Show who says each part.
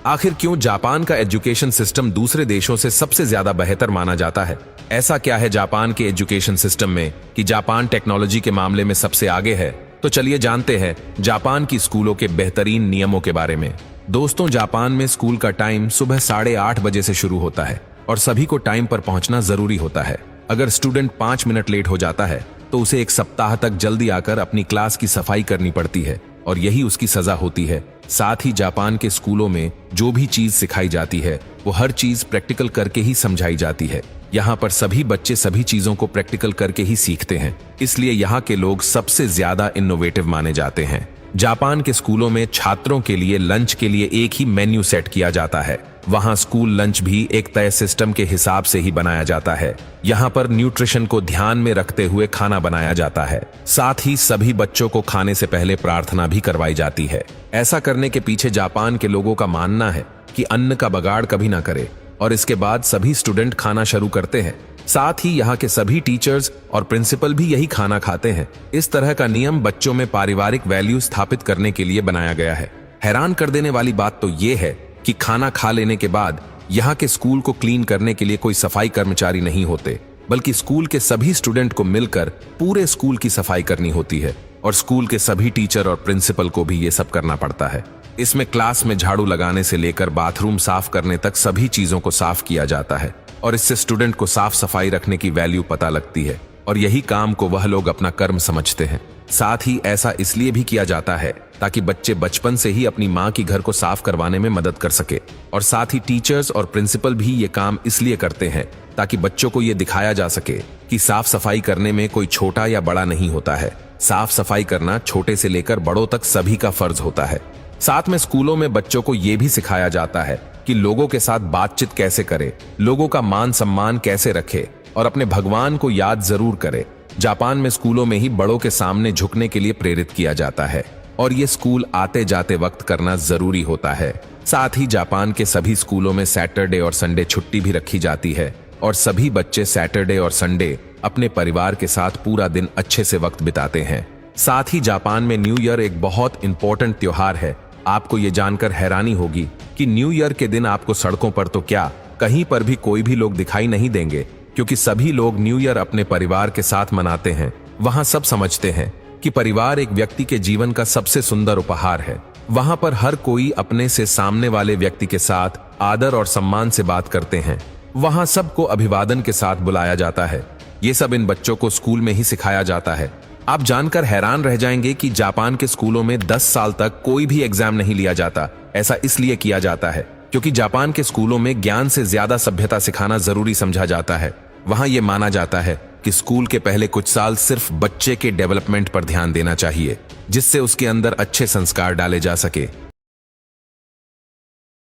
Speaker 1: आखिर क्यों जापान का एजुकेशन सिस्टम दूसरे देशों से सबसे ज्यादा बेहतर माना जाता है? ऐसा क्या है जापान के एजुकेशन सिस्टम में कि जापान टेक्नोलॉजी के मामले में सबसे आगे है? तो चलिए जानते हैं जापान की स्कूलों के बेहतरीन नियमों के बारे में। दोस्तों, जापान में स्कूल का टाइम सुबह 8:30 बजे से शुरू होता है और सभी को टाइम पर पहुंचना जरूरी होता है। अगर स्टूडेंट 5 मिनट लेट हो जाता है तो उसे 1 सप्ताह तक जल्दी आकर अपनी क्लास की सफाई करनी पड़ती है और यही उसकी सजा होती है। साथ ही जापान के स्कूलों में जो भी चीज सिखाई जाती है वो हर चीज प्रैक्टिकल करके ही समझाई जाती है। यहाँ पर सभी बच्चे सभी चीजों को प्रैक्टिकल करके ही सीखते हैं, इसलिए यहाँ के लोग सबसे ज्यादा इनोवेटिव माने जाते हैं। जापान के स्कूलों में छात्रों के लिए लंच के लिए एक ही मेन्यू सेट किया जाता है। वहाँ स्कूल लंच भी एक तय सिस्टम के हिसाब से ही बनाया जाता है। यहाँ पर न्यूट्रिशन को ध्यान में रखते हुए खाना बनाया जाता है। साथ ही सभी बच्चों को खाने से पहले प्रार्थना भी करवाई जाती है। ऐसा करने के पीछे जापान के लोगों का मानना है कि अन्न का बगाड़ कभी ना करे और इसके बाद सभी स्टूडेंट खाना शुरू करते हैं। साथ ही यहाँ के सभी टीचर्स और प्रिंसिपल भी यही खाना खाते हैं। इस तरह का नियम बच्चों में पारिवारिक वैल्यू स्थापित करने के लिए बनाया गया है। हैरान कर देने वाली बात तो ये है कि खाना खा लेने के बाद यहाँ के स्कूल को क्लीन करने के लिए कोई सफाई कर्मचारी नहीं होते, बल्कि स्कूल के सभी स्टूडेंट को मिलकर पूरे स्कूल की सफाई करनी होती है और स्कूल के सभी टीचर और प्रिंसिपल को भी ये सब करना पड़ता है। इसमें क्लास में झाड़ू लगाने से लेकर बाथरूम साफ करने तक सभी चीजों को साफ किया जाता है और इससे स्टूडेंट को साफ सफाई रखने की वैल्यू पता लगती है और यही काम को वह लोग अपना कर्म समझते हैं। साथ ही ऐसा इसलिए भी किया जाता है ताकि बच्चे बचपन से ही अपनी माँ की घर को साफ करवाने में मदद कर सके और साथ ही टीचर्स और प्रिंसिपल भी ये काम इसलिए करते हैं ताकि बच्चों को ये दिखाया जा सके कि साफ सफाई करने में कोई छोटा या बड़ा नहीं होता है। साफ सफाई करना छोटे से लेकर बड़ों तक सभी का फर्ज होता है। साथ में स्कूलों में बच्चों को ये भी सिखाया जाता है कि लोगों के साथ बातचीत कैसे करे, लोगों का मान सम्मान कैसे रखे और अपने भगवान को याद जरूर करे। जापान में स्कूलों में ही बड़ों के सामने झुकने के लिए प्रेरित किया जाता है और ये स्कूल आते जाते वक्त करना जरूरी होता है। साथ ही जापान के सभी स्कूलों में सैटरडे और संडे छुट्टी भी रखी जाती है और सभी बच्चे सैटरडे और संडे अपने परिवार के साथ पूरा दिन अच्छे से वक्त बिताते हैं। साथ ही जापान में न्यू ईयर एक बहुत इंपॉर्टेंट त्योहार है। आपको ये जानकर हैरानी होगी कि न्यू ईयर के दिन आपको सड़कों पर तो क्या, कहीं पर भी कोई भी लोग दिखाई नहीं देंगे, क्योंकि सभी लोग न्यू ईयर अपने परिवार के साथ मनाते हैं। वहाँ सब समझते हैं कि परिवार एक व्यक्ति के जीवन का सबसे सुंदर उपहार है। वहाँ पर हर कोई अपने से सामने वाले व्यक्ति के साथ आदर और सम्मान से बात करते हैं। वहाँ सबको अभिवादन के साथ बुलाया जाता है। ये सब इन बच्चों को स्कूल में ही सिखाया जाता है। आप जानकर हैरान रह जाएंगे कि जापान के स्कूलों में 10 साल तक कोई भी एग्जाम नहीं लिया जाता। ऐसा इसलिए किया जाता है क्योंकि जापान के स्कूलों में ज्ञान से ज्यादा सभ्यता सिखाना जरूरी समझा जाता है। वहाँ ये माना जाता है कि स्कूल के पहले कुछ साल सिर्फ बच्चे के डेवलपमेंट पर ध्यान देना चाहिए, जिससे उसके अंदर अच्छे संस्कार डाले जा सके।